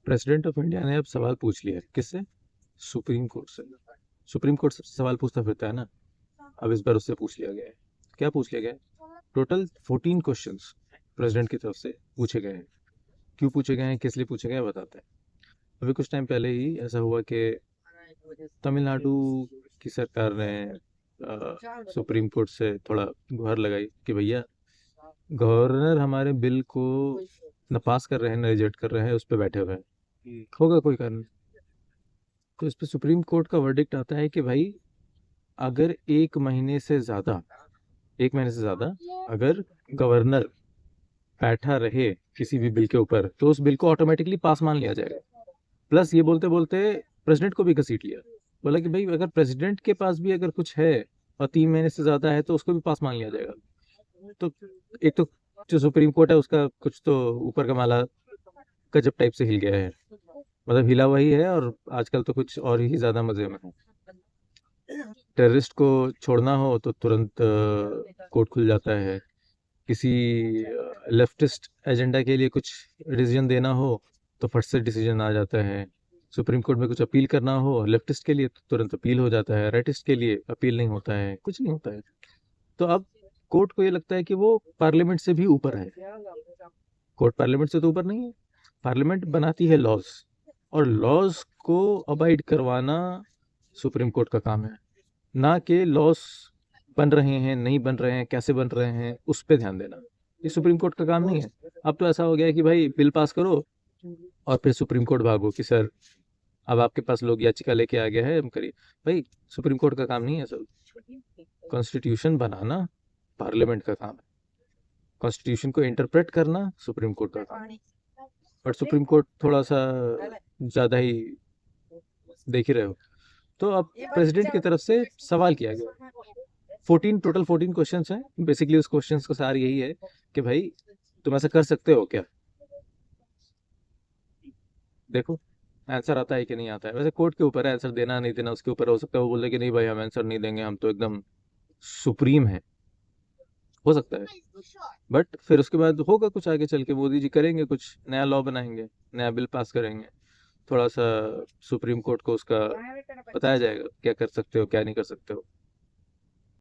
President of India ने अब सवाल पूछ लिया है। किससे? सुप्रीम कोर्ट से। सुप्रीम कोर्ट से सवाल पूछता फिरता है ना, अब इस बार उससे पूछ लिया गया है। क्या पूछ लिया गया है? टोटल 14 क्वेश्चंस प्रेसिडेंट की तरफ से पूछे गए हैं। क्यों पूछे गए हैं, किस लिए पूछे गए हैं, बताते हैं। अभी कुछ टाइम पहले ही ऐसा हुआ कि तमिलनाडु की सरकार ने सुप्रीम कोर्ट से थोड़ा गुहार लगाई कि भैया गवर्नर हमारे बिल को न पास कर रहे हैं, न रिजेक्ट कर रहे हैं, उस पर बैठे हुए हैं, होगा कोई कारण। तो इस पे सुप्रीम कोर्ट का वर्डिक्ट आता है कि भाई अगर एक महीने से ज़्यादा अगर गवर्नर बैठा रहे किसी भी बिल के ऊपर तो उस बिल को ऑटोमेटिकली पास मान लिया जाएगा। प्लस ये बोलते बोलते प्रेसिडेंट को भी घसीट लिया। बोला कि भाई अगर प्रेसिडेंट के पास भी अगर कुछ है और 3 महीने से ज़्यादा है तो उसको भी पास मान लिया जाएगा। तो एक तो जो सुप्रीम कोर्ट है उसका कुछ तो ऊपर का माला गजब टाइप से हिल गया है। मतलब हिला हुआ ही है, और आजकल तो कुछ और ही ज़्यादा मज़े में है। टेररिस्ट को छोड़ना हो तो तुरंत कोर्ट खुल जाता है। किसी लेफ्टिस्ट एजेंडा के लिए कुछ डिसीजन देना हो तो फट से डिसीजन आ जाता है। सुप्रीम कोर्ट में कुछ अपील करना हो लेफ्टिस्ट के लिए तो तुरंत अपील हो जाता है, राइटिस्ट के लिए अपील नहीं होता है, कुछ नहीं होता है। तो अब कोर्ट को ये लगता है कि वो पार्लियामेंट से भी ऊपर है। कोर्ट पार्लियामेंट से तो ऊपर नहीं है। पार्लियामेंट बनाती है लॉज, और लॉज को अबाइड करवाना सुप्रीम कोर्ट का काम है, ना कि लॉस बन रहे हैं नहीं बन रहे हैं कैसे बन रहे हैं उस पर ध्यान देना। ये सुप्रीम कोर्ट का काम नहीं है। अब तो ऐसा हो गया है कि भाई बिल पास करो और फिर सुप्रीम कोर्ट भागो कि सर अब आपके पास लोग याचिका लेके आ गया है, हम करिए। भाई सुप्रीम कोर्ट का काम नहीं है सब। कॉन्स्टिट्यूशन बनाना पार्लियामेंट का काम है, कॉन्स्टिट्यूशन को इंटरप्रेट करना सुप्रीम कोर्ट का काम है। बट सुप्रीम कोर्ट थोड़ा सा ज़्यादा ही देख ही रहे हो। तो अब प्रेसिडेंट की तरफ से सवाल किया गया। 14 क्वेश्चंस हैं। बेसिकली उस क्वेश्चंस का सार यही है कि भाई तुम ऐसा कर सकते हो क्या। देखो आंसर आता है कि नहीं आता है। वैसे कोर्ट के ऊपर है आंसर देना नहीं देना, उसके ऊपर हो सकता है वो बोले कि नहीं भाई हम आंसर नहीं देंगे, हम तो एकदम सुप्रीम है, हो सकता है। बट फिर उसके बाद होगा कुछ आगे चल के, मोदी जी करेंगे कुछ नया लॉ बनाएंगे, नया बिल पास करेंगे, थोड़ा सा सुप्रीम कोर्ट को उसका बताया जाएगा क्या कर सकते हो क्या नहीं कर सकते हो।